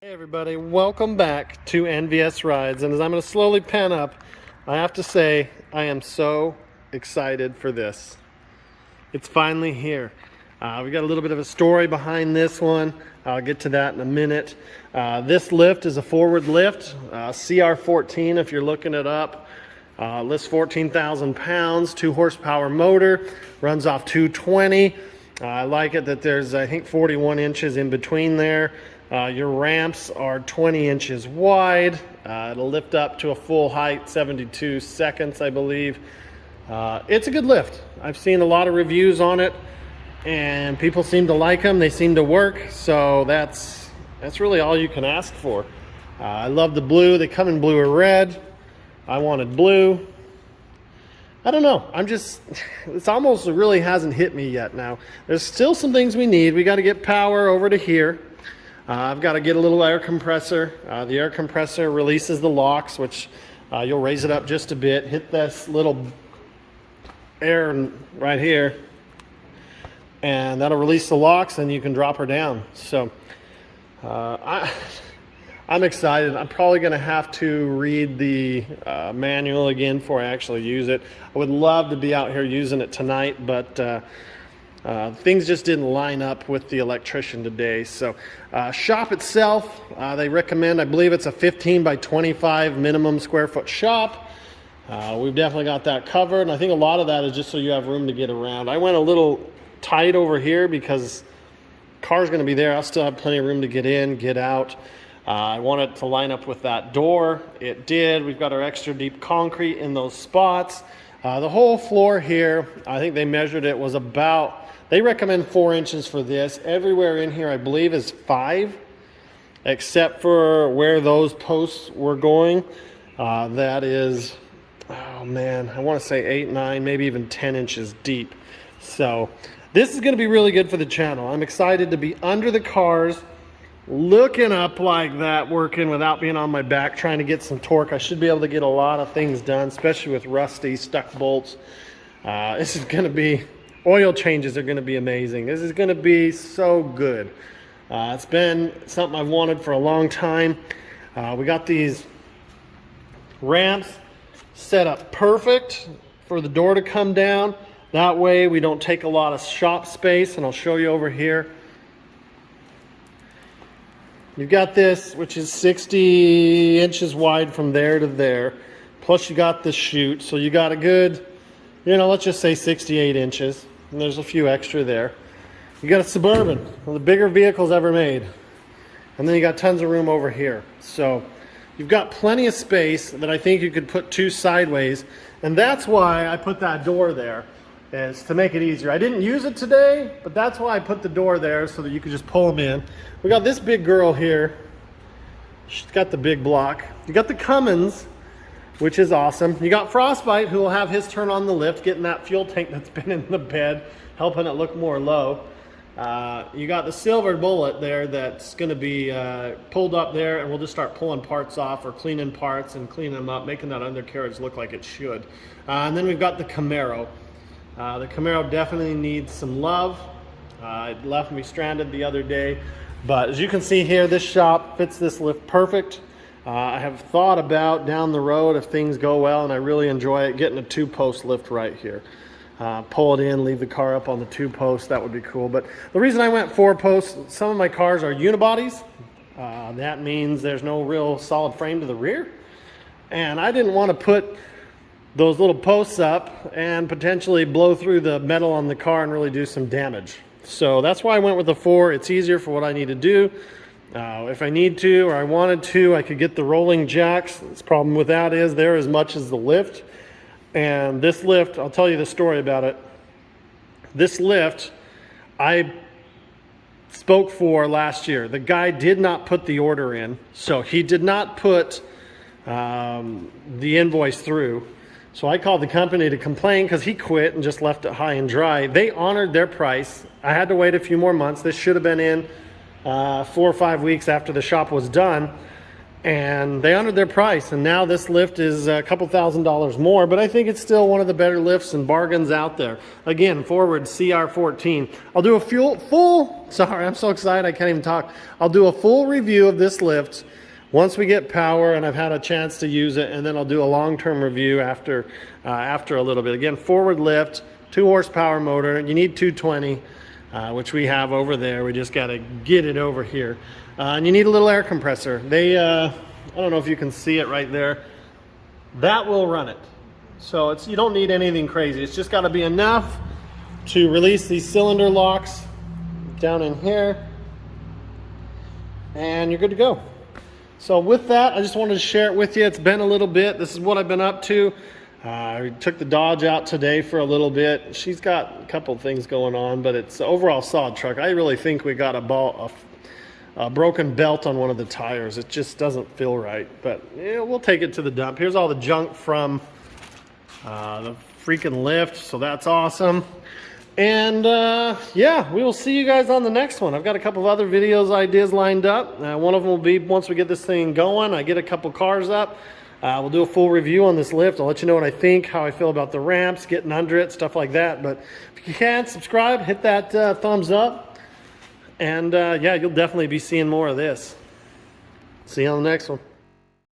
Hey everybody, welcome back to NVS Rides, and as I'm going to slowly pan up, I have to say I am so excited for this. It's finally here. We got a little bit of a story behind this one. I'll get to that in a minute. This lift is a forward lift, CR14 if you're looking it up. Lifts 14,000 pounds, 2 horsepower motor, runs off 220. I like it that there's, I think, 41 inches in between there. Your ramps are 20 inches wide. It'll lift up to a full height, 72 seconds, I believe. It's a good lift. I've seen a lot of reviews on it, and people seem to like them. They seem to work, so that's really all you can ask for. I love the blue. They come in blue or red. I wanted blue. I don't know. It's almost really hasn't hit me yet now. There's still some things we need. We got to get power over to here. I've got to get a little air compressor. The air compressor releases the locks, which you'll raise it up just a bit. Hit this little air right here, and that'll release the locks, and you can drop her down. So I'm excited. I'm probably going to have to read the manual again before I actually use it. I would love to be out here using it tonight, but things just didn't line up with the electrician today. So shop itself, they recommend, I believe it's a 15 by 25 minimum square foot shop. We've definitely got that covered, and I think a lot of that is just so you have room to get around. I went a little tight over here because the car's going to be there. I'll still have plenty of room to get in, get out. I wanted to line up with that door. It did. We've got our extra deep concrete in those spots. The whole floor here, I think they measured it, was about, they recommend 4 inches for this. Everywhere in here, I believe, is 5, except for where those posts were going. That is, oh man, I want to say 8, 9, maybe even 10 inches deep. So this is going to be really good for the channel. I'm excited to be under the cars, looking up like that, working without being on my back, trying to get some torque. I should be able to get a lot of things done, especially with rusty, stuck bolts. This is going to be, oil changes are going to be amazing. This is going to be so good. It's been something I've wanted for a long time. We got these ramps set up perfect for the door to come down. That way we don't take a lot of shop space, and I'll show you over here. You've got this, which is 60 inches wide from there to there. Plus you got the chute, so you got a good, let's just say 68 inches. And there's a few extra there. You got a Suburban, one of the bigger vehicles ever made. And then you got tons of room over here. So you've got plenty of space that I think you could put 2 sideways. And that's why I put that door there, is to make it easier. I didn't use it today, but that's why I put the door there, so that you could just pull them in. We got this big girl here. She's got the big block. You got the Cummins, which is awesome. You got Frostbite, who will have his turn on the lift, getting that fuel tank that's been in the bed, helping it look more low. You got the Silver Bullet there that's going to be pulled up there, and we'll just start pulling parts off or cleaning parts and cleaning them up, making that undercarriage look like it should. And then we've got the Camaro. The Camaro definitely needs some love. It left me stranded the other day. But as you can see here, this shop fits this lift perfect. I have thought about down the road, if things go well and I really enjoy it, getting a 2-post lift right here. Pull it in, leave the car up on the 2-post. That would be cool. But the reason I went 4-posts, some of my cars are unibodies. That means there's no real solid frame to the rear. And I didn't want to put those little posts up and potentially blow through the metal on the car and really do some damage. So that's why I went with the 4. It's easier for what I need to do. If I need to, or I wanted to, I could get the rolling jacks. The problem with that is they're as much as the lift. And this lift, I'll tell you the story about it. This lift, I spoke for last year. The guy did not put the order in, so he did not put the invoice through. So I called the company to complain because he quit and just left it high and dry. They honored their price. I had to wait a few more months. This should have been in 4 or 5 weeks after the shop was done. and they honored their price, and now this lift is a couple $1,000s more, but I think it's still one of the better lifts and bargains out there. Again, Forward CR14. I'll do a sorry, I'm so excited I can't even talk. I'll do a full review of this lift once we get power and I've had a chance to use it, and then I'll do a long-term review after a little bit. Again, Forward lift, 2 horsepower motor. You need 220, which we have over there. We just got to get it over here. And you need a little air compressor. I don't know if you can see it right there. That will run it. So you don't need anything crazy. It's just got to be enough to release these cylinder locks down in here, and you're good to go. So with that, I just wanted to share it with you. It's been a little bit. This is what I've been up to. I took the Dodge out today for a little bit. She's got a couple things going on, but it's overall solid truck. I really think we got a broken belt on one of the tires. It just doesn't feel right, but yeah, we'll take it to the dump. Here's all the junk from the freaking lift, so that's awesome. And yeah, we will see you guys on the next one. I've got a couple of other ideas lined up. One of them will be once we get this thing going, I get a couple cars up. We'll do a full review on this lift. I'll let you know what I think, how I feel about the ramps, getting under it, stuff like that. But if you can, subscribe, hit that thumbs up. And yeah, you'll definitely be seeing more of this. See you on the next one.